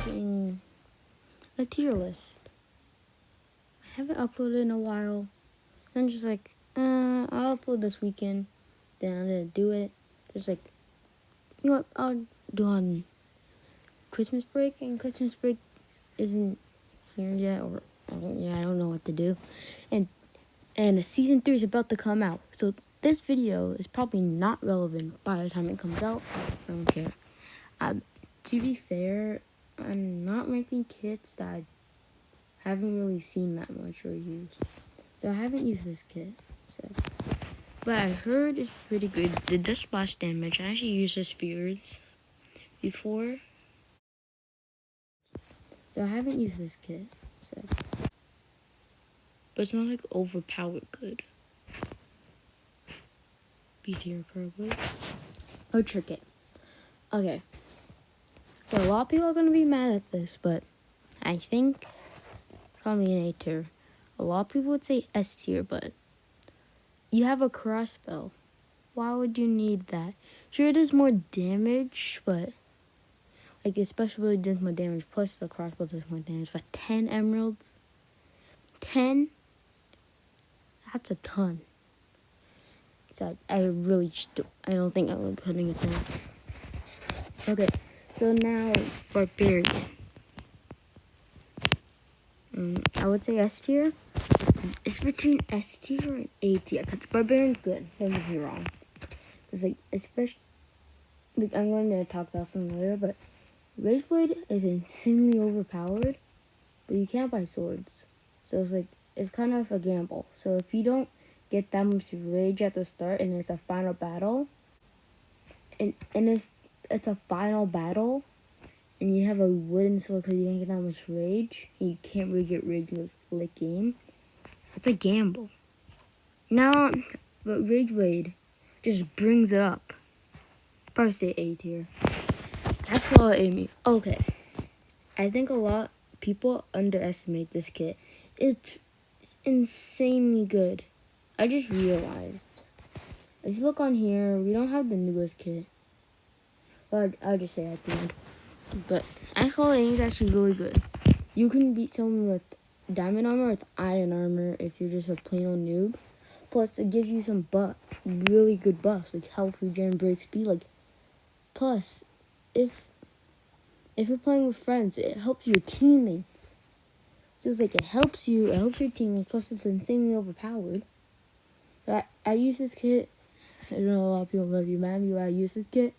Making a tier list. I haven't uploaded in a while. I'm just like, I'll upload this weekend. Then I'm gonna do it. Just like, you know what? I'll do on Christmas break, and Christmas break isn't here yet, or I don't know what to do. And season 3 is about to come out, so this video is probably not relevant by the time it comes out. I don't care. To be fair, I'm not ranking kits that I haven't really seen that much or used, so I haven't used this kit. So, but I heard it's pretty good. It does splash damage. I actually used the spears before, so I haven't used this kit. So, but it's not like overpowered good. B tier probably. Oh, trick it. Okay. So a lot of people are gonna be mad at this, but I think probably an A tier. A lot of people would say S tier, but you have a crossbow. Why would you need that? Sure, it does more damage, but like especially does more damage. Plus the crossbow does more damage. But 10 emeralds, 10. That's a ton. So I really I don't think I would be putting it there. Okay, so now barbarian. I would say S tier. It's between S tier and A tier. Cause barbarian's good. Don't get me wrong. It's like especially like I'm going to talk about some later, but Rage Blade is insanely overpowered, but you can't buy swords. So it's like it's kind of a gamble. So if you don't get that much rage at the start and it's a final battle, and if it's a final battle and you have a wooden sword because you didn't get that much rage, and you can't really get rage late game, it's a gamble. Now, but Rage Blade just brings it up. Probably say A tier. That's all Amy. Okay. I think a lot of people underestimate this kit. It's insanely good. I just realized. If you look on here, we don't have the newest kit. But I'll just say at the end. But Actual Aim is actually really good. You can beat someone with diamond armor with iron armor if you're just a plain old noob. Plus, it gives you some really good buffs, like health regen, break speed. Like, plus, if you're playing with friends, it helps your teammates. So it's like it helps your teammates. Plus, it's insanely overpowered. I use this kit. I know a lot of people might be mad at me when I use this kit,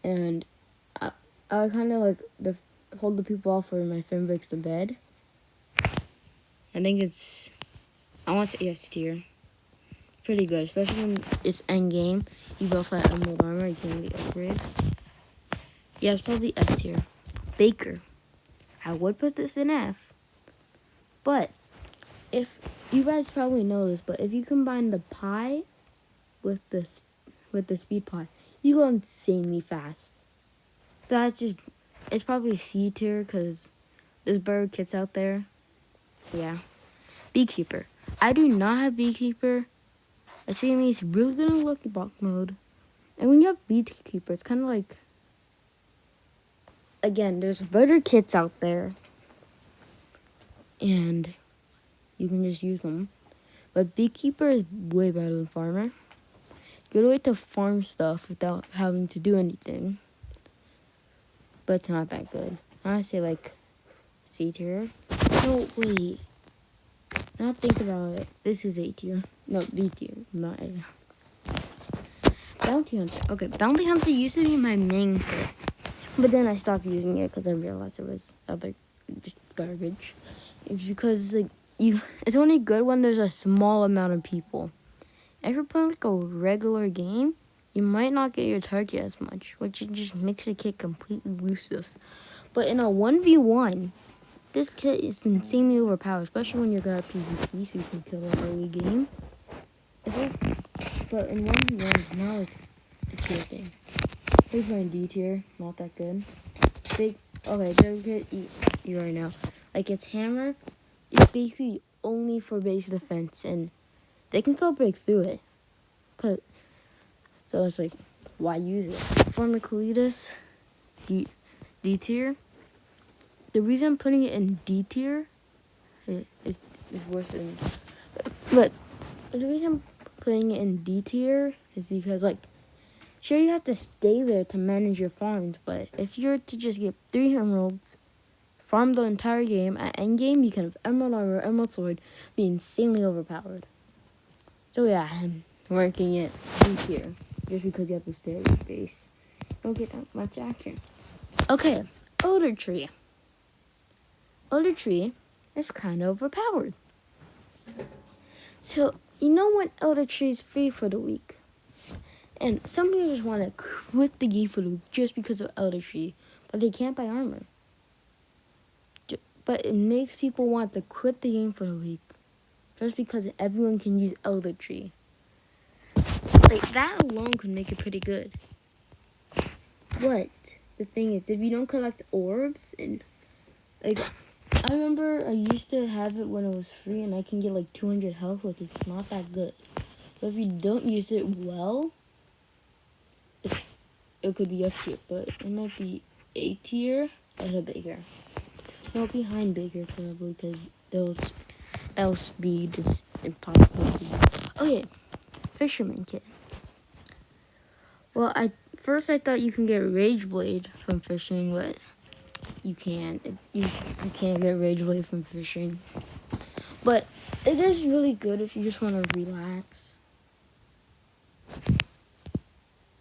and I kind of like hold the people off when my friend breaks the bed. I think I want to say S tier. Pretty good, especially when it's end game. You both have emerald armor, you can really upgrade. Yeah, it's probably S tier. Baker. I would put this in F. But if you guys probably know this, but if you combine the pie with the speed pie, you go insanely fast. So it's probably C tier because there's better kits out there. Yeah. Beekeeper. I do not have Beekeeper. I see it's really good in Lucky Block mode. And when you have Beekeeper, it's kind of like, again, there's better kits out there. And you can just use them. But Beekeeper is way better than Farmer. Good way to farm stuff without having to do anything. But it's not that good. I want to say like C tier. No, wait. Now think about it. This is A tier. No, B tier, not A. Bounty Hunter. Okay, Bounty Hunter used to be my main kit. But then I stopped using it because I realized it was other just garbage. It's because like it's only good when there's a small amount of people. If you're playing like a regular game, you might not get your target as much, which just makes the kit completely useless. But in a 1v1, this kit is insanely overpowered, especially when you're good at PvP, so you can kill an early game. But in 1v1, it's not like a tier thing. We're playing D tier, not that good. Big kit, you already know. Like its hammer is basically only for base defense, and they can still break through it. So it's like, why use it? For Michaelitas, D tier. The reason I'm putting it in D tier is worse than. But the reason I'm putting it in D tier is because, like, sure, you have to stay there to manage your farms, but if you're to just get 3 emeralds, farm the entire game, at endgame, you can have emerald armor, emerald sword, be insanely overpowered. So yeah, I'm ranking it D tier, just because you have to stay at your base. Don't get that much action. Okay, Elder Tree. Elder Tree is kind of overpowered. So, you know when Elder Tree is free for the week? And some people just want to quit the game for the week just because of Elder Tree, but they can't buy armor. But it makes people want to quit the game for the week just because everyone can use Elder Tree. Like, that alone could make it pretty good. But the thing is, if you don't collect orbs, and like, I remember I used to have it when it was free and I can get like 200 health, which is not that good. But if you don't use it well, it could be F tier, but it might be A tier as a Baker. No, behind Baker probably, because those else be just impossible. Okay, Fisherman Kit. Well, I thought you can get Rage Blade from fishing, but you can't. You can't get Rage Blade from fishing. But it is really good if you just want to relax.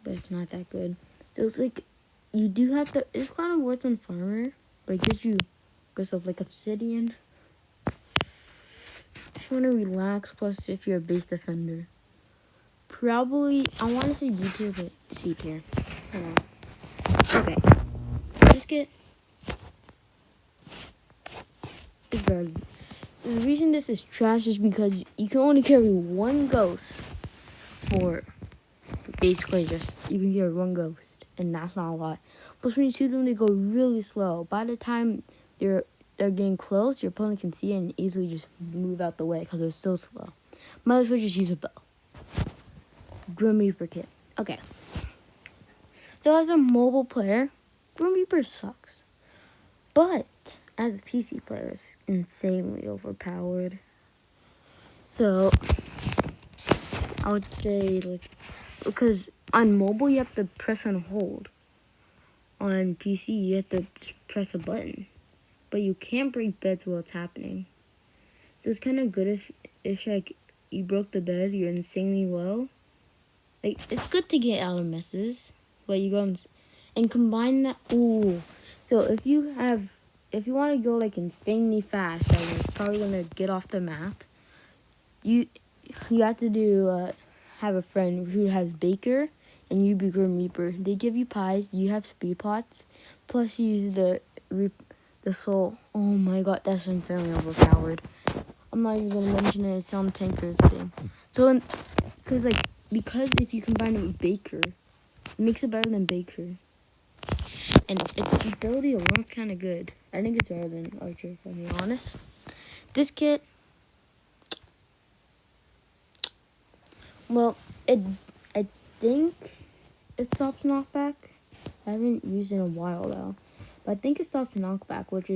But it's not that good. So it's like, you do have to, it's kind of worse than Farmer, but it gives you good stuff like Obsidian. Just want to relax, plus if you're a base defender. Probably, I want to say B tier, but C tier. Okay. Just get, it's better. The reason this is trash is because you can only carry one ghost for basically just, you can carry one ghost, and that's not a lot. Plus when you shoot them, they go really slow. By the time they're getting close, your opponent can see it and easily just move out the way because they're so slow. Might as well just use a bow. Grim Reaper Kit. Okay. So as a mobile player, Grim Reaper sucks. But as a PC player, it's insanely overpowered. So I would say, like, because on mobile you have to press and hold. On PC you have to press a button. But you can't break beds while it's happening. So it's kind of good if like you broke the bed, you're insanely low. Like, it's good to get out of messes, but you go and combine that. Ooh, so if you want to go like insanely fast, like you're probably gonna get off the map. You have to do have a friend who has Baker, and you be Grim Reaper. They give you pies. You have speed pots, plus you use the soul. Oh my god, that's insanely overpowered. I'm not even gonna mention it. It's on Tanker's thing. So, because if you combine it with Baker, it makes it better than Baker. And its ability alone is kind of good. I think it's better than Archer, if I'm being honest. This kit, well, I think it stops knockback. I haven't used it in a while though. But I think it stops knockback, which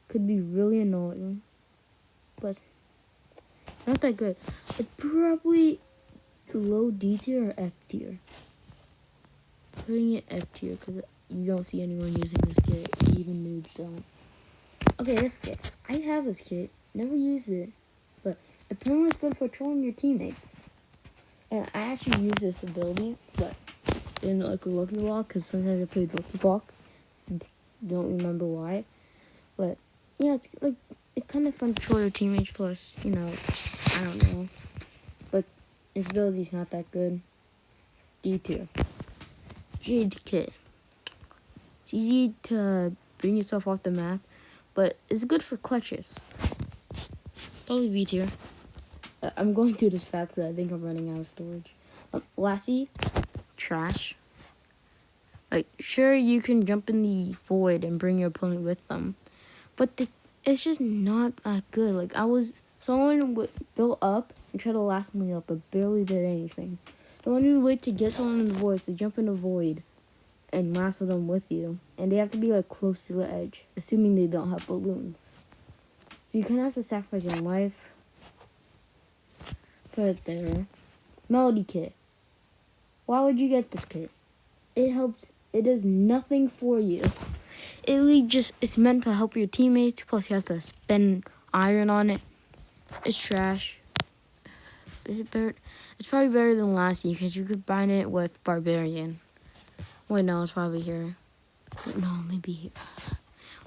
could be really annoying. But not that good. It's probably low D tier or F tier. Putting it F tier because you don't see anyone using this kit. Even noobs don't. Okay, this kit. I have this kit. Never used it. But apparently it's good for trolling your teammates. And I actually use this ability, but in like a Lucky Block, because sometimes I played Lucky Block. Don't remember why. But yeah, it's kind of fun to troll your teammates, plus, I don't know. But its ability's not that good. D tier. Jade Kit. It's easy to bring yourself off the map, but it's good for clutches. Probably B tier. I'm going through this fast because I think I'm running out of storage. Lassie, trash. Like, sure, you can jump in the void and bring your opponent with them, but it's just not that good. Like, someone built up and try to last me up, but barely did anything. The only way to get someone in the void is to jump in the void and lasso them with you. And they have to be like close to the edge, assuming they don't have balloons. So you kind of have to sacrifice your life. Put it there. Melody kit. Why would you get this kit? It helps. It does nothing for you. It really just, it's meant to help your teammates. Plus you have to spend iron on it. It's trash. Is it better? It's probably better than last year because you could bind it with Barbarian. Wait, no, it's probably here. No, maybe here.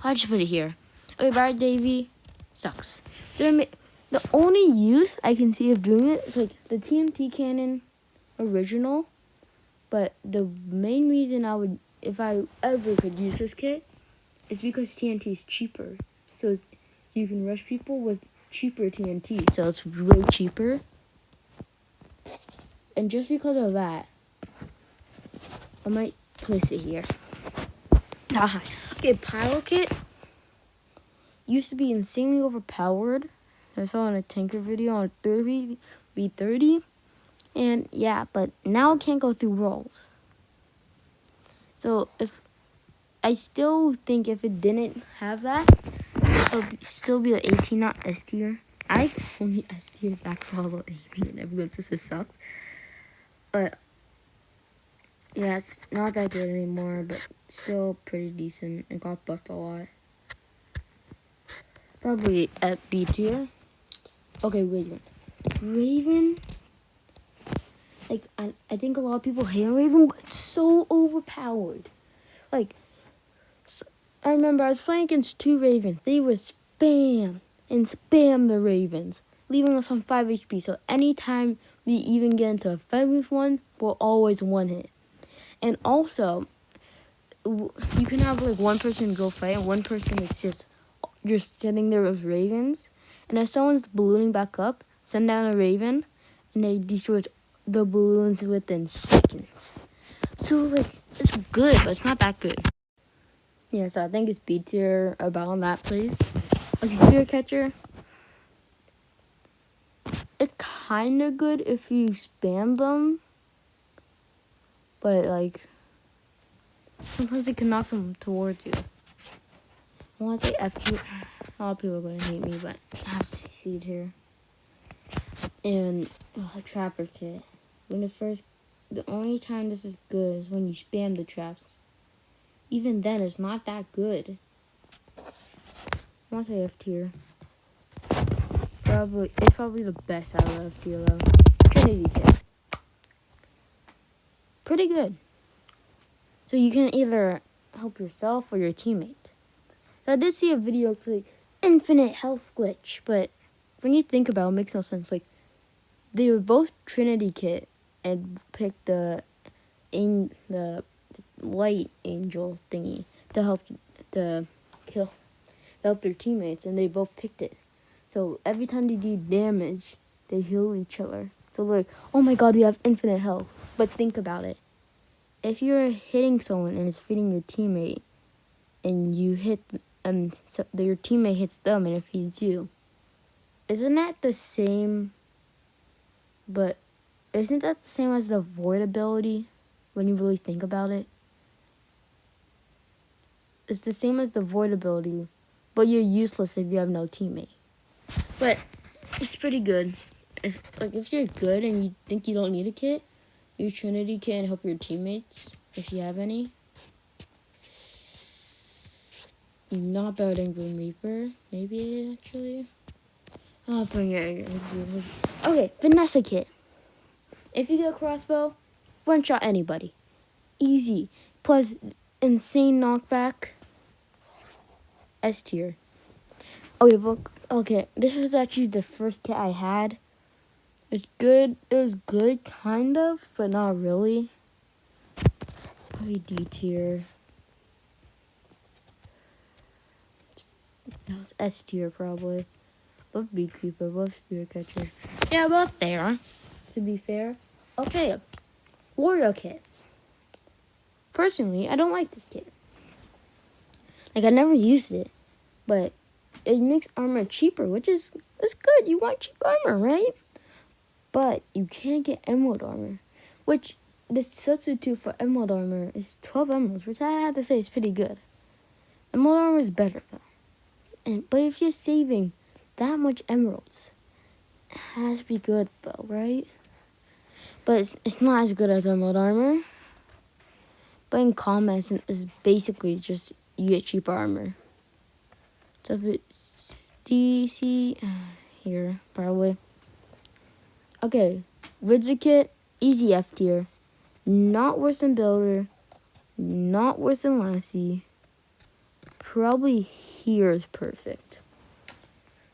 I just put it here. Okay, Barrett Davy sucks. So the only use I can see of doing it is like the TNT cannon original. But the main reason I would, if I ever could use this kit, is because TNT is cheaper. So you can rush people with cheaper TNT. So it's way cheaper. And just because of that, I might place it here. Okay, Pilot Kit used to be insanely overpowered. I saw in a tanker video on 30v30. And yeah, but now it can't go through walls. So I still think if it didn't have that, it would still be like 18, not S tier. I told me S tier is actual level 18 and everyone says it sucks. But yeah, it's not that good anymore, but still pretty decent. It got buffed a lot. Probably at B tier. Okay, Raven. Raven, like, I think a lot of people hate Raven, but it's so overpowered. Like, so, I remember I was playing against 2 Ravens. They would spam and spam the Ravens, leaving us on 5 HP. So anytime we even get into a fight with one, we'll always one hit. And also, you can have like one person go fight and one person is just sitting there with Ravens. And if someone's ballooning back up, send down a Raven and they destroy the balloons within seconds. So like, it's good, but it's not that good. Yeah, so I think it's B tier about that place. Okay, Spirit Catcher. It's kind of good if you spam them. But like, sometimes it can knock them towards you. I want to say F tier. A lot of people are going to hate me, but I have to see it here. And Trapper Kit. The only time this is good is when you spam the traps. Even then, it's not that good. I want to say F tier. It's probably the best out of F tier though. Trinity Kit. Pretty good. So you can either help yourself or your teammate. So I did see a video, it's like infinite health glitch, but when you think about it, it makes no sense. Like, they were both Trinity Kit and picked the light angel thingy to help their teammates, and they both picked it. So every time they do damage, they heal each other. So they're like, oh my god, we have infinite health. But think about it. If you're hitting someone and it's feeding your teammate, and you hit so your teammate hits them and it feeds you, isn't that the same? But isn't that the same as the void ability when you really think about it? It's the same as the void ability, but you're useless if you have no teammate. But it's pretty good. If you're good and you think you don't need a kit, use Trinity Kit and help your teammates if you have any. Not better than Grim Reaper, maybe actually. I'll bring it. Okay, Vanessa Kit. If you get a crossbow, one shot anybody. Easy. Plus, insane knockback. S tier. Okay, this was actually the first kit I had. It's good. It was good, kind of, but not really. Probably D tier. No, it's S tier probably. Both Beekeeper, both Spirit Catcher. Yeah, both there, to be fair. Okay, Warrior Kit. Personally, I don't like this kit. Like, I never used it, but it makes armor cheaper, which is good. You want cheap armor, right? But you can't get emerald armor, which the substitute for emerald armor is 12 emeralds, which I have to say is pretty good. Emerald armor is better though. But if you're saving that much emeralds, it has to be good though, right? But it's not as good as emerald armor. But in combat, it's basically just you get cheaper armor. So it's DC here, probably. Okay, Wizard Kit, easy F tier. Not worse than Builder. Not worse than Lassie. Probably here is perfect.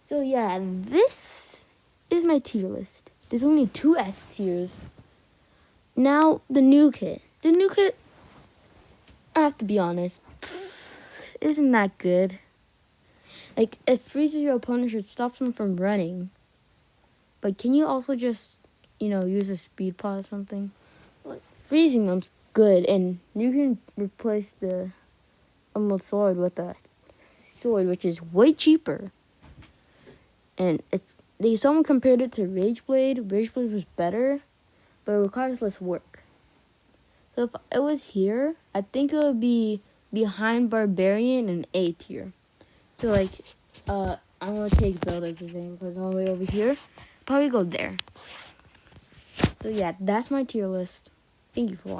So yeah, this is my tier list. There's only 2 S tiers. Now, the new kit. The new kit, I have to be honest, isn't that good. Like, it freezes your opponent or stops them from running. But can you also just, use a speed pod or something? Like, freezing them's good, and you can replace the emerald sword with a sword, which is way cheaper. And someone compared it to Rage Blade. Rage Blade was better, but it requires less work. So if it was here, I think it would be behind Barbarian and A tier. So like, I'm gonna take Build as the same because all the way over here. Probably go there. So yeah, that's my tier list. Thank you for watching.